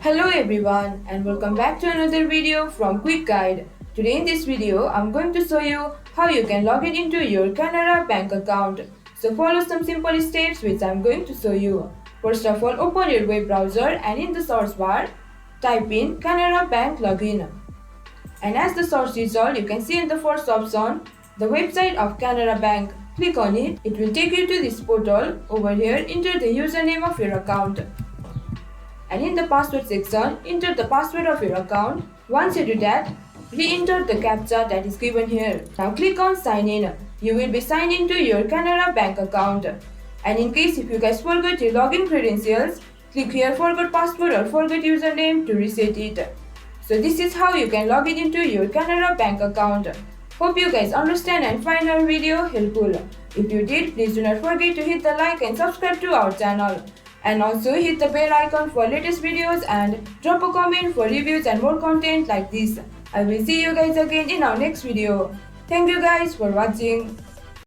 Hello everyone and welcome back to another video from Quick Guide. Today in this video I'm going to show you how you can log in into your Canara bank account. So follow some simple steps which I'm going to show you. First of all, open your web browser and in the search bar type in Canara bank login. And as the search result, you can see in the first option the website of Canara bank. Click on it. It will take you to this portal. Over here, enter the username of your account. And in the password section, enter the password of your account. Once you do that, re-enter the captcha that is given here. Now click on sign in. You will be signed into your Canara bank account. And in case if you guys forgot your login credentials, click here forgot password or forget username to reset it. So this is how you can log in into your Canara bank account. Hope you guys understand and find our video helpful. If you did, please do not forget to hit the like and subscribe to our channel. And also hit the bell icon for latest videos and drop a comment for reviews and more content like this. I will see you guys again in our next video. Thank you guys for watching.